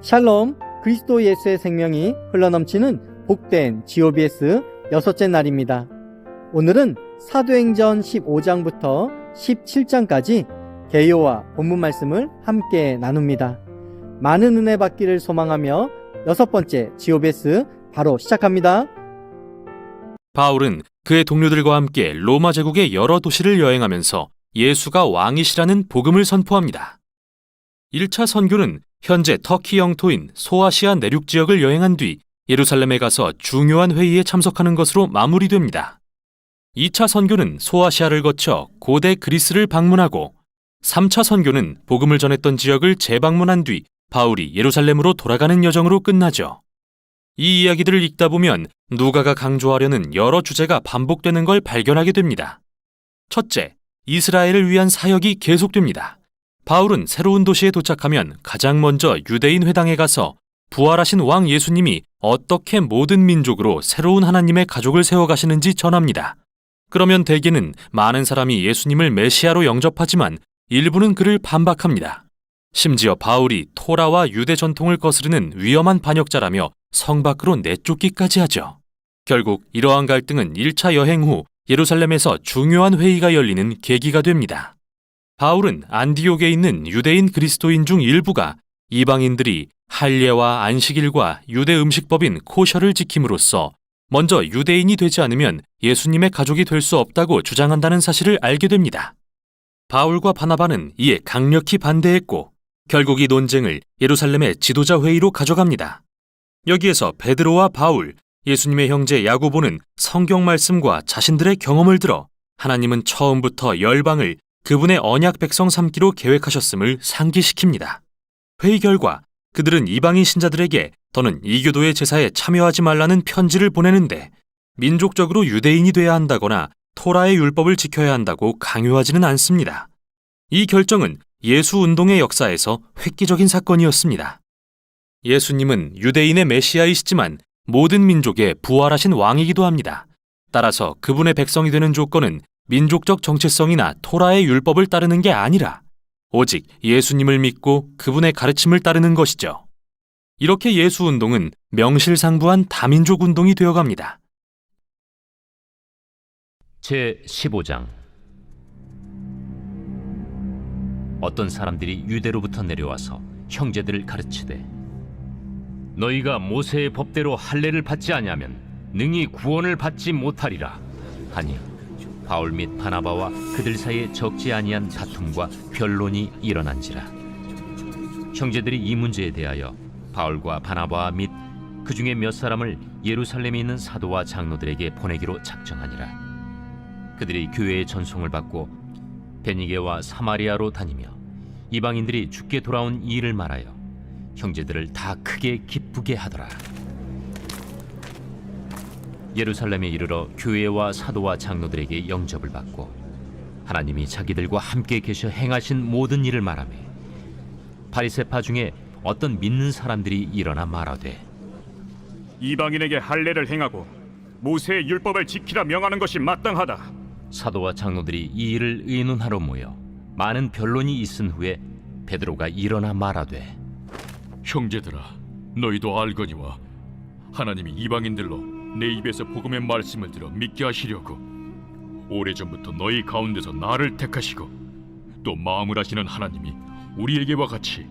샬롬, 그리스도 예수의 생명이 흘러넘치는 복된 GOBS 여섯째 날입니다. 오늘은 사도행전 15장부터 17장까지 개요와 본문 말씀을 함께 나눕니다. 많은 은혜 받기를 소망하며 여섯 번째 GOBS 바로 시작합니다. 바울은 그의 동료들과 함께 로마 제국의 여러 도시를 여행하면서 예수가 왕이시라는 복음을 선포합니다. 1차 선교는 현재 터키 영토인 소아시아 내륙 지역을 여행한 뒤 예루살렘에 가서 중요한 회의에 참석하는 것으로 마무리됩니다. 2차 선교는 소아시아를 거쳐 고대 그리스를 방문하고 3차 선교는 복음을 전했던 지역을 재방문한 뒤 바울이 예루살렘으로 돌아가는 여정으로 끝나죠. 이 이야기들을 읽다 보면 누가가 강조하려는 여러 주제가 반복되는 걸 발견하게 됩니다. 첫째, 이스라엘을 위한 사역이 계속됩니다. 바울은 새로운 도시에 도착하면 가장 먼저 유대인 회당에 가서 부활하신 왕 예수님이 어떻게 모든 민족으로 새로운 하나님의 가족을 세워가시는지 전합니다. 그러면 대개는 많은 사람이 예수님을 메시아로 영접하지만 일부는 그를 반박합니다. 심지어 바울이 토라와 유대 전통을 거스르는 위험한 반역자라며 성 밖으로 내쫓기까지 하죠. 결국 이러한 갈등은 1차 여행 후 예루살렘에서 중요한 회의가 열리는 계기가 됩니다. 바울은 안디옥에 있는 유대인 그리스도인 중 일부가 이방인들이 할례와 안식일과 유대 음식법인 코셔를 지킴으로써 먼저 유대인이 되지 않으면 예수님의 가족이 될 수 없다고 주장한다는 사실을 알게 됩니다. 바울과 바나바는 이에 강력히 반대했고 결국 이 논쟁을 예루살렘의 지도자 회의로 가져갑니다. 여기에서 베드로와 바울, 예수님의 형제 야고보는 성경 말씀과 자신들의 경험을 들어 하나님은 처음부터 열방을 그분의 언약 백성 삼기로 계획하셨음을 상기시킵니다. 회의 결과 그들은 이방인 신자들에게 더는 이교도의 제사에 참여하지 말라는 편지를 보내는데 민족적으로 유대인이 돼야 한다거나 토라의 율법을 지켜야 한다고 강요하지는 않습니다. 이 결정은 예수 운동의 역사에서 획기적인 사건이었습니다. 예수님은 유대인의 메시아이시지만 모든 민족의 부활하신 왕이기도 합니다. 따라서 그분의 백성이 되는 조건은 민족적 정체성이나 토라의 율법을 따르는 게 아니라 오직 예수님을 믿고 그분의 가르침을 따르는 것이죠. 이렇게 예수 운동은 명실상부한 다민족 운동이 되어갑니다. 제15장. 어떤 사람들이 유대로부터 내려와서 형제들을 가르치되 너희가 모세의 법대로 할례를 받지 아니하면 능히 구원을 받지 못하리라 하니 바울 및 바나바와 그들 사이에 적지 아니한 다툼과 변론이 일어난지라. 형제들이 이 문제에 대하여 바울과 바나바 및 그 중에 몇 사람을 예루살렘에 있는 사도와 장로들에게 보내기로 작정하니라. 그들이 교회의 전송을 받고 베니게와 사마리아로 다니며 이방인들이 죽게 돌아온 이 일을 말하여 형제들을 다 크게 기쁘게 하더라. 예루살렘에 이르러 교회와 사도와 장로들에게 영접을 받고 하나님이 자기들과 함께 계셔 행하신 모든 일을 말하며 바리새파 중에 어떤 믿는 사람들이 일어나 말하되 이방인에게 할례를 행하고 모세의 율법을 지키라 명하는 것이 마땅하다. 사도와 장로들이 이 일을 의논하러 모여 많은 변론이 있은 후에 베드로가 일어나 말하되 형제들아, 너희도 알거니와 하나님이 이방인들로 내 입에서 복음의 말씀을 들어 믿게 하시려고 오래전부터 너희 가운데서 나를 택하시고 또 마음을 하시는 하나님이 우리에게와 같이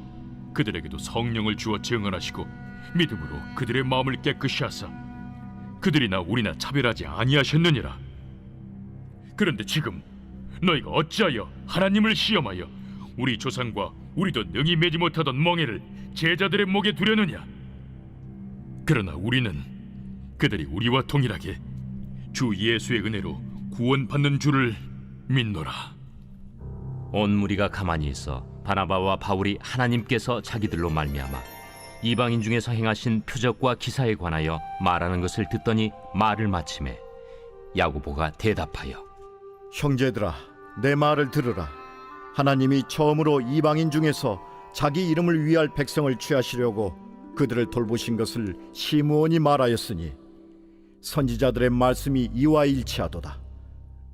그들에게도 성령을 주어 증언하시고 믿음으로 그들의 마음을 깨끗이 하사 그들이나 우리나 차별하지 아니하셨느니라. 그런데 지금 너희가 어찌하여 하나님을 시험하여 우리 조상과 우리도 능히 매지 못하던 멍에를 제자들의 목에 두려느냐? 그러나 우리는 그들이 우리와 동일하게 주 예수의 은혜로 구원받는 줄을 믿노라. 온 무리가 가만히 있어 바나바와 바울이 하나님께서 자기들로 말미암아 이방인 중에서 행하신 표적과 기사에 관하여 말하는 것을 듣더니 말을 마치매 야고보가 대답하여 형제들아, 내 말을 들으라. 하나님이 처음으로 이방인 중에서 자기 이름을 위할 백성을 취하시려고 그들을 돌보신 것을 시므온이 말하였으니 선지자들의 말씀이 이와 일치하도다.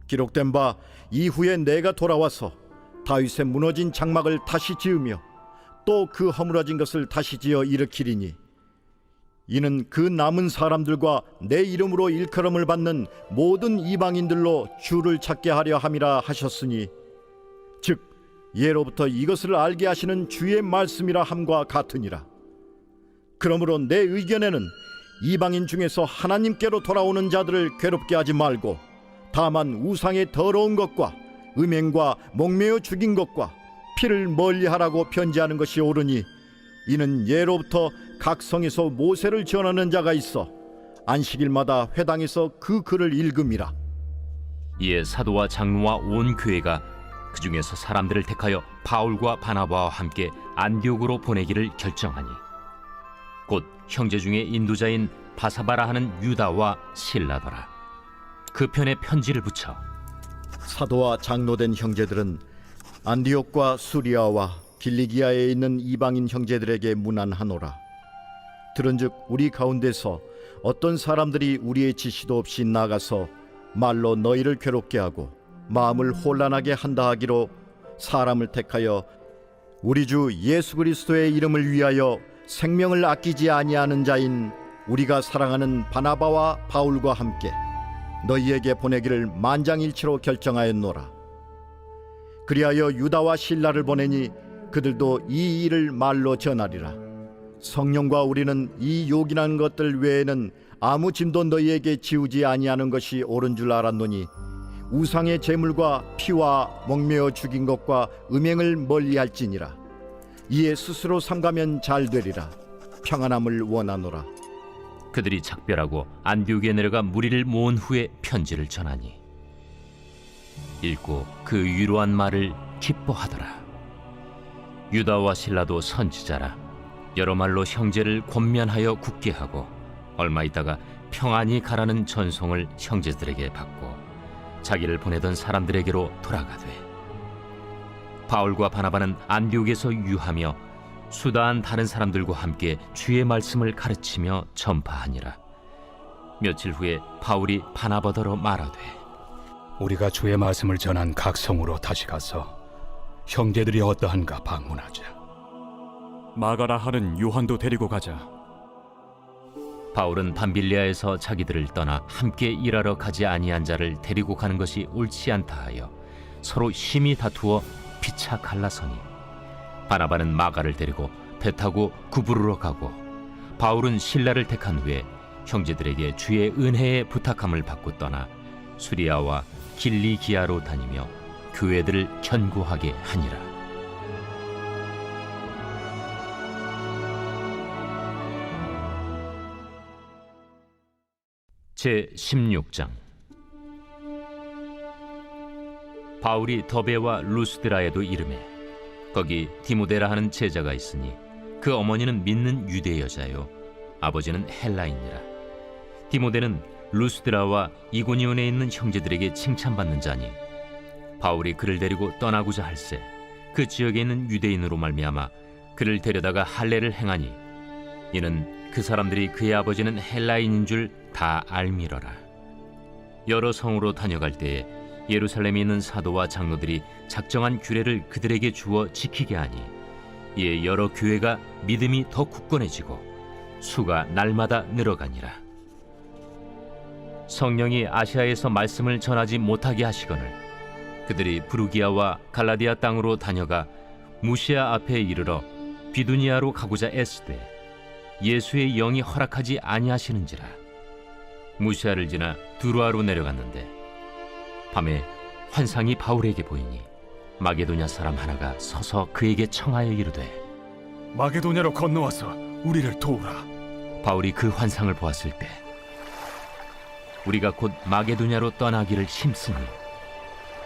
기록된 바 이후에 내가 돌아와서 다윗의 무너진 장막을 다시 지으며 또 그 허물어진 것을 다시 지어 일으키리니 이는 그 남은 사람들과 내 이름으로 일컬음을 받는 모든 이방인들로 주를 찾게 하려 함이라 하셨으니 즉 예로부터 이것을 알게 하시는 주의 말씀이라 함과 같으니라. 그러므로 내 의견에는 이방인 중에서 하나님께로 돌아오는 자들을 괴롭게 하지 말고 다만 우상의 더러운 것과 음행과 목매어 죽인 것과 피를 멀리하라고 편지하는 것이 옳으니 이는 예로부터 각 성에서 모세를 전하는 자가 있어 안식일마다 회당에서 그 글을 읽음이라. 이에 사도와 장로와 온 교회가 그 중에서 사람들을 택하여 바울과 바나바와 함께 안디옥으로 보내기를 결정하니 곧 형제 중에 인도자인 바사바라 하는 유다와 실라더라. 그 편에 편지를 붙여 사도와 장로된 형제들은 안디옥과 수리아와 길리기아에 있는 이방인 형제들에게 문안하노라. 들은즉 우리 가운데서 어떤 사람들이 우리의 지시도 없이 나가서 말로 너희를 괴롭게 하고 마음을 혼란하게 한다 하기로 사람을 택하여 우리 주 예수 그리스도의 이름을 위하여 생명을 아끼지 아니하는 자인 우리가 사랑하는 바나바와 바울과 함께 너희에게 보내기를 만장일치로 결정하였노라. 그리하여 유다와 실라를 보내니 그들도 이 일을 말로 전하리라. 성령과 우리는 이 요긴한 것들 외에는 아무 짐도 너희에게 지우지 아니하는 것이 옳은 줄 알았노니 우상의 제물과 피와 목매어 죽인 것과 음행을 멀리할지니라. 이에 스스로 삼가면 잘 되리라. 평안함을 원하노라. 그들이 작별하고 안디옥에 내려가 무리를 모은 후에 편지를 전하니 읽고 그 위로한 말을 기뻐하더라. 유다와 실라도 선지자라 여러 말로 형제를 권면하여 굳게 하고 얼마 있다가 평안히 가라는 전송을 형제들에게 받고 자기를 보내던 사람들에게로 돌아가되 바울과 바나바는 안디옥에서 유하며 수다한 다른 사람들과 함께 주의 말씀을 가르치며 전파하니라. 며칠 후에 바울이 바나바더러 말하되 우리가 주의 말씀을 전한 각 성으로 다시 가서 형제들이 어떠한가 방문하자. 마가라 하는 요한도 데리고 가자. 바울은 밤빌리아에서 자기들을 떠나 함께 일하러 가지 아니한 자를 데리고 가는 것이 옳지 않다 하여 서로 심히 다투어 피차 갈라서니 바나바는 마가를 데리고 배 타고 구부르러 가고 바울은 실라를 택한 후에 형제들에게 주의 은혜에 부탁함을 받고 떠나 수리아와 길리기아로 다니며 교회들을 견고하게 하니라. 제16장. 바울이 더베와 루스드라에도 이르매 거기 디모데라 하는 제자가 있으니 그 어머니는 믿는 유대 여자요 아버지는 헬라인이라. 디모데는 루스드라와 이고니온에 있는 형제들에게 칭찬받는 자니 바울이 그를 데리고 떠나고자 할세 그 지역에 있는 유대인으로 말미암아 그를 데려다가 할례를 행하니 이는 그 사람들이 그의 아버지는 헬라인인 줄 다 알미러라. 여러 성으로 다녀갈 때에 예루살렘에 있는 사도와 장로들이 작정한 규례를 그들에게 주어 지키게 하니 이에 여러 교회가 믿음이 더 굳건해지고 수가 날마다 늘어가니라. 성령이 아시아에서 말씀을 전하지 못하게 하시거늘 그들이 부르기아와 갈라디아 땅으로 다녀가 무시아 앞에 이르러 비두니아로 가고자 애쓰되 예수의 영이 허락하지 아니하시는지라. 무시아를 지나 두루아로 내려갔는데 밤에 환상이 바울에게 보이니 마게도냐 사람 하나가 서서 그에게 청하여 이르되 마게도냐로 건너와서 우리를 도우라. 바울이 그 환상을 보았을 때 우리가 곧 마게도냐로 떠나기를 힘쓰니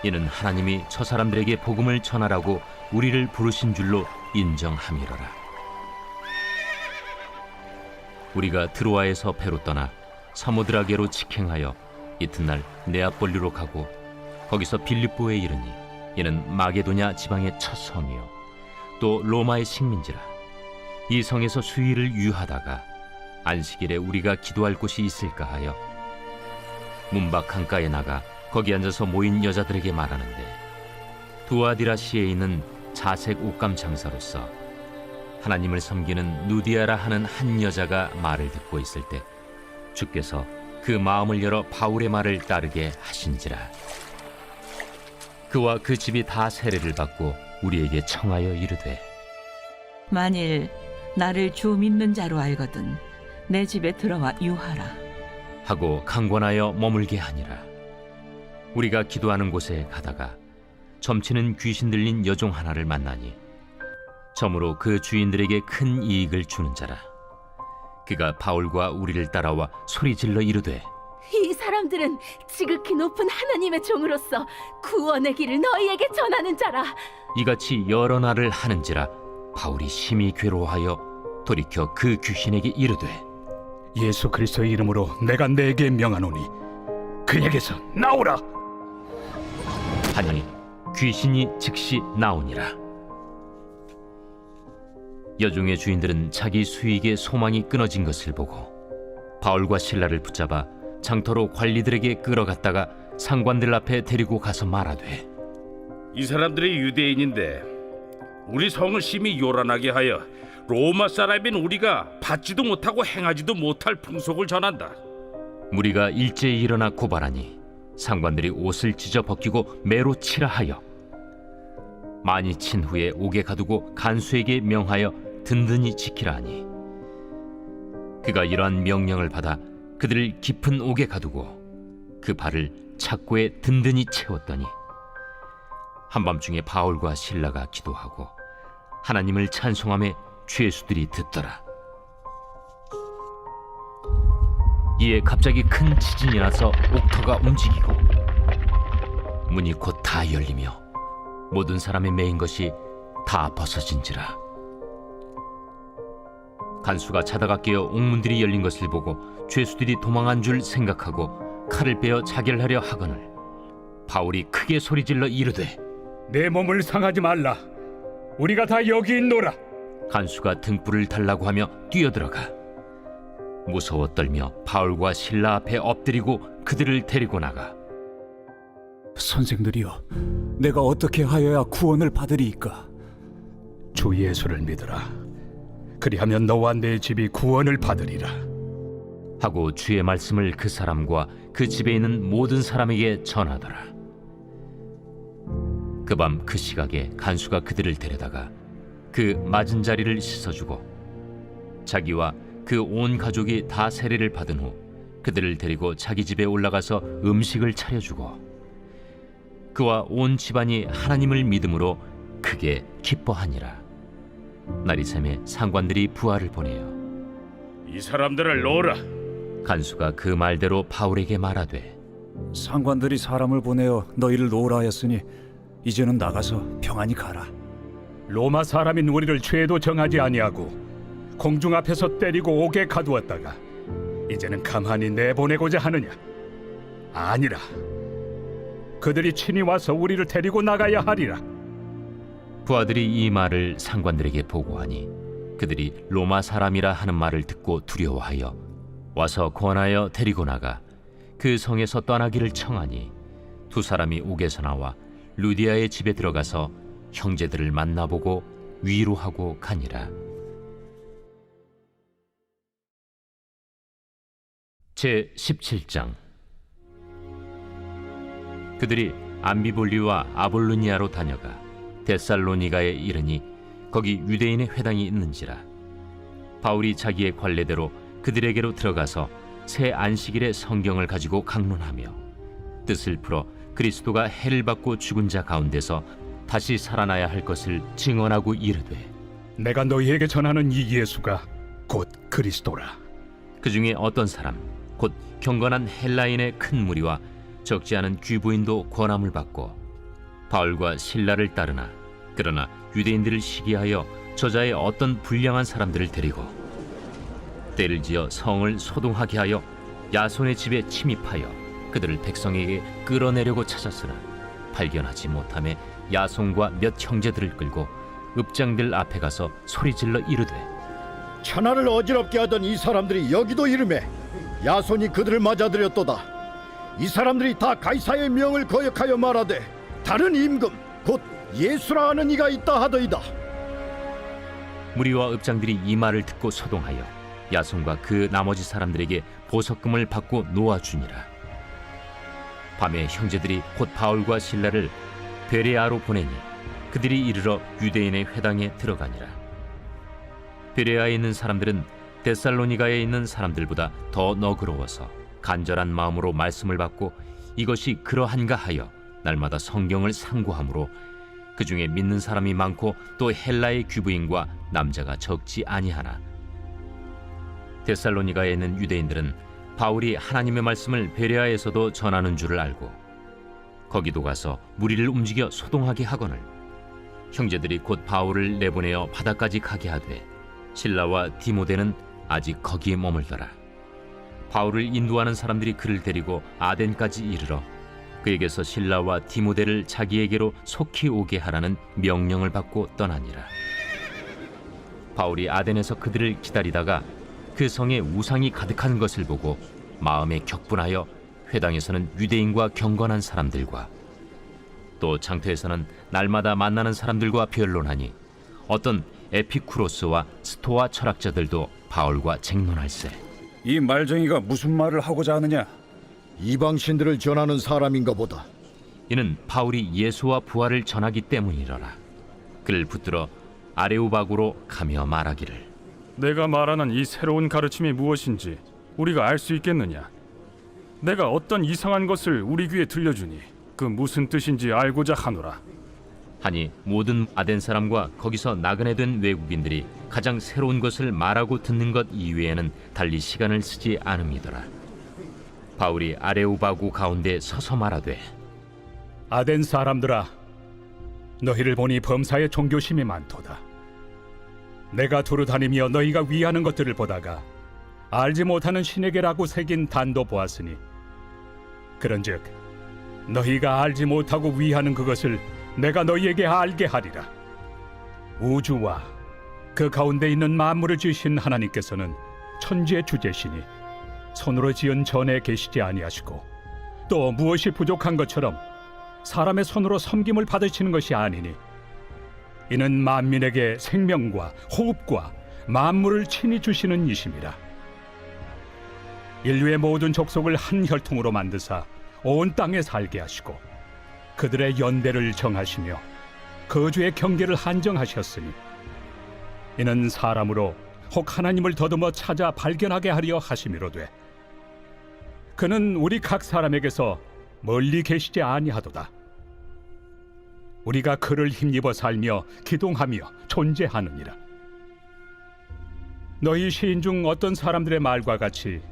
이는 하나님이 저 사람들에게 복음을 전하라고 우리를 부르신 줄로 인정함이로라. 우리가 드로아에서 배로 떠나 사모드라게로 직행하여 이튿날 네아폴리로 가고 거기서 빌립보에 이르니 이는 마게도냐 지방의 첫 성이요 또 로마의 식민지라. 이 성에서 수일을 유하다가 안식일에 우리가 기도할 곳이 있을까 하여 문밖 강가에 나가 거기 앉아서 모인 여자들에게 말하는데 두아디라시에 있는 자색 옷감 장사로서 하나님을 섬기는 누디아라 하는 한 여자가 말을 듣고 있을 때 주께서 그 마음을 열어 바울의 말을 따르게 하신지라. 그와 그 집이 다 세례를 받고 우리에게 청하여 이르되 만일 나를 주 믿는 자로 알거든 내 집에 들어와 유하라. 하고 강권하여 머물게 하니라. 우리가 기도하는 곳에 가다가 점치는 귀신 들린 여종 하나를 만나니 점으로 그 주인들에게 큰 이익을 주는 자라. 그가 바울과 우리를 따라와 소리질러 이르되 이 사람들은 지극히 높은 하나님의 종으로서 구원의 길을 너희에게 전하는 자라. 이같이 여러 날을 하는지라 바울이 심히 괴로워하여 돌이켜 그 귀신에게 이르되 예수 그리스도의 이름으로 내가 내게 명하노니 그에게서 나오라. 하니 귀신이 즉시 나오니라. 여종의 주인들은 자기 수익의 소망이 끊어진 것을 보고 바울과 실라를 붙잡아 장터로 관리들에게 끌어갔다가 상관들 앞에 데리고 가서 말하되 이 사람들이 유대인인데 우리 성을 심히 요란하게 하여 로마 사람인 우리가 받지도 못하고 행하지도 못할 풍속을 전한다. 무리가 일제히 일어나 고발하니 상관들이 옷을 찢어 벗기고 매로 치라 하여 많이 친 후에 옥에 가두고 간수에게 명하여 든든히 지키라 하니 그가 이러한 명령을 받아 그들을 깊은 옥에 가두고 그 발을 착고에 든든히 채웠더니 한밤중에 바울과 실라가 기도하고 하나님을 찬송하며 죄수들이 듣더라. 이에 갑자기 큰 지진이 나서 옥터가 움직이고 문이 곧 다 열리며 모든 사람의 매인 것이 다 벗어진지라. 간수가 자다가 깨어 옥문들이 열린 것을 보고 죄수들이 도망한 줄 생각하고 칼을 빼어 자결하려 하거늘 바울이 크게 소리질러 이르되 내 몸을 상하지 말라. 우리가 다 여기 있노라. 간수가 등불을 달라고 하며 뛰어들어가 무서워 떨며 바울과 실라 앞에 엎드리고 그들을 데리고 나가 선생들이여, 내가 어떻게 하여야 구원을 받으리이까? 주 예수를 믿으라. 그리하면 너와 내 집이 구원을 받으리라. 하고 주의 말씀을 그 사람과 그 집에 있는 모든 사람에게 전하더라. 그 밤 그 시각에 간수가 그들을 데려다가 그 맞은 자리를 씻어주고 자기와 그 온 가족이 다 세례를 받은 후 그들을 데리고 자기 집에 올라가서 음식을 차려주고 그와 온 집안이 하나님을 믿음으로 크게 기뻐하니라. 날이 새매 상관들이 부하를 보내어 이 사람들을 놓으라. 간수가 그 말대로 바울에게 말하되 상관들이 사람을 보내어 너희를 놓으라 하였으니 이제는 나가서 평안히 가라. 로마 사람인 우리를 죄도 정하지 아니하고 공중 앞에서 때리고 옥에 가두었다가 이제는 가만히 내보내고자 하느냐? 아니라 그들이 친히 와서 우리를 데리고 나가야 하리라. 부하들이 이 말을 상관들에게 보고하니 그들이 로마 사람이라 하는 말을 듣고 두려워하여 와서 권하여 데리고 나가 그 성에서 떠나기를 청하니 두 사람이 옥에서 나와 루디아의 집에 들어가서 형제들을 만나보고 위로하고 가니라. 제 17장. 그들이 암비볼리와 아볼로니아로 다녀가 데살로니가에 이르니 거기 유대인의 회당이 있는지라. 바울이 자기의 관례대로 그들에게로 들어가서 새 안식일에 성경을 가지고 강론하며 뜻을 풀어 그리스도가 해를 받고 죽은 자 가운데서 다시 살아나야 할 것을 증언하고 이르되 내가 너희에게 전하는 이 예수가 곧 그리스도라. 그 중에 어떤 사람 곧 경건한 헬라인의 큰 무리와 적지 않은 귀부인도 권함을 받고 바울과 실라를 따르나 그러나 유대인들을 시기하여 저자의 어떤 불량한 사람들을 데리고 때를 지어 성을 소동하게 하여 야손의 집에 침입하여 그들을 백성에게 끌어내려고 찾았으나 발견하지 못하며 야손과 몇 형제들을 끌고 읍장들 앞에 가서 소리질러 이르되 천하를 어지럽게 하던 이 사람들이 여기도 이르매 야손이 그들을 맞아들였도다. 이 사람들이 다 가이사의 명을 거역하여 말하되 다른 임금 곧 예수라 하는 이가 있다 하더이다. 무리와 읍장들이 이 말을 듣고 소동하여 야손과 그 나머지 사람들에게 보석금을 받고 놓아주니라. 밤에 형제들이 곧 바울과 실라를 베레아로 보내니 그들이 이르러 유대인의 회당에 들어가니라. 베레아에 있는 사람들은 데살로니가에 있는 사람들보다 더 너그러워서 간절한 마음으로 말씀을 받고 이것이 그러한가 하여 날마다 성경을 상고하므로 그 중에 믿는 사람이 많고 또 헬라의 귀부인과 남자가 적지 아니하나. 데살로니가에 있는 유대인들은 바울이 하나님의 말씀을 베레아에서도 전하는 줄을 알고 거기도 가서 무리를 움직여 소동하게 하거늘 형제들이 곧 바울을 내보내어 바다까지 가게 하되 실라와 디모데는 아직 거기에 머물더라. 바울을 인도하는 사람들이 그를 데리고 아덴까지 이르러 그에게서 실라와 디모데를 자기에게로 속히 오게 하라는 명령을 받고 떠나니라. 바울이 아덴에서 그들을 기다리다가 그 성에 우상이 가득한 것을 보고 마음에 격분하여 회당에서는 유대인과 경건한 사람들과 또 장터에서는 날마다 만나는 사람들과 변론하니 어떤 에피쿠로스와 스토아 철학자들도 바울과 쟁론할세. 이 말쟁이가 무슨 말을 하고자 하느냐? 이방신들을 전하는 사람인가 보다. 이는 바울이 예수와 부활을 전하기 때문이러라. 그를 붙들어 아레오바구로 가며 말하기를 내가 말하는 이 새로운 가르침이 무엇인지 우리가 알 수 있겠느냐? 내가 어떤 이상한 것을 우리 귀에 들려주니 그 무슨 뜻인지 알고자 하노라. 하니 모든 아덴 사람과 거기서 나그네 된 외국인들이 가장 새로운 것을 말하고 듣는 것 이외에는 달리 시간을 쓰지 않음이더라. 바울이 아레오바구 가운데 서서 말하되 아덴 사람들아, 너희를 보니 범사에 종교심이 많도다. 내가 두루 다니며 너희가 위하는 것들을 보다가 알지 못하는 신에게라고 새긴 단도 보았으니 그런즉 너희가 알지 못하고 위하는 그것을 내가 너희에게 알게 하리라. 우주와 그 가운데 있는 만물을 지으신 하나님께서는 천지의 주제시니 손으로 지은 전에 계시지 아니하시고 또 무엇이 부족한 것처럼 사람의 손으로 섬김을 받으시는 것이 아니니 이는 만민에게 생명과 호흡과 만물을 친히 주시는 이심이라. 인류의 모든 족속을 한 혈통으로 만드사 온 땅에 살게 하시고 그들의 연대를 정하시며 거주의 경계를 한정하셨으니 이는 사람으로 혹 하나님을 더듬어 찾아 발견하게 하려 하심이로되 그는 우리 각 사람에게서 멀리 계시지 아니하도다. 우리가 그를 힘입어 살며 기동하며 존재하느니라. 너희 시인 중 어떤 사람들의 말과 같이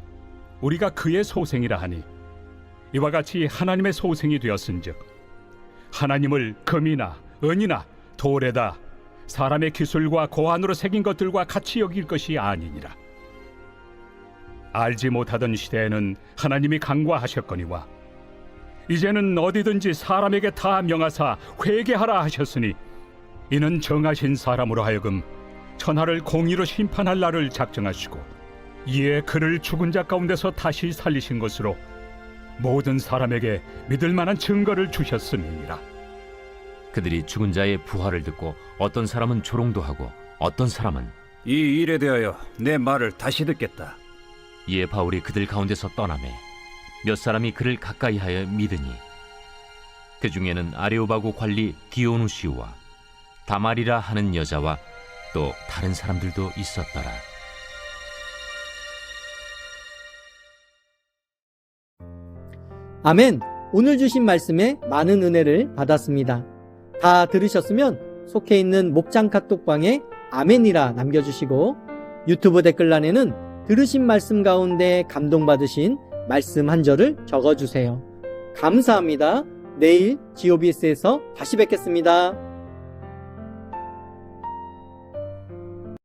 우리가 그의 소생이라 하니 이와 같이 하나님의 소생이 되었은즉 하나님을 금이나 은이나 돌에다 사람의 기술과 고안으로 새긴 것들과 같이 여길 것이 아니니라. 알지 못하던 시대에는 하나님이 간과하셨거니와 이제는 어디든지 사람에게 다 명하사 회개하라 하셨으니 이는 정하신 사람으로 하여금 천하를 공의로 심판할 날을 작정하시고 이에 그를 죽은 자 가운데서 다시 살리신 것으로 모든 사람에게 믿을 만한 증거를 주셨음이니라. 그들이 죽은 자의 부활을 듣고 어떤 사람은 조롱도 하고 어떤 사람은 이 일에 대하여 내 말을 다시 듣겠다. 이에 바울이 그들 가운데서 떠나매 몇 사람이 그를 가까이하여 믿으니 그 중에는 아레오바고 관리 디오누시오와 다말이라 하는 여자와 또 다른 사람들도 있었더라. 아멘. 오늘 주신 말씀에 많은 은혜를 받았습니다. 다 들으셨으면 속해 있는 목장 카톡방에 아멘이라 남겨주시고 유튜브 댓글란에는 들으신 말씀 가운데 감동받으신 말씀 한 절을 적어주세요. 감사합니다. 내일 GOBS에서 다시 뵙겠습니다.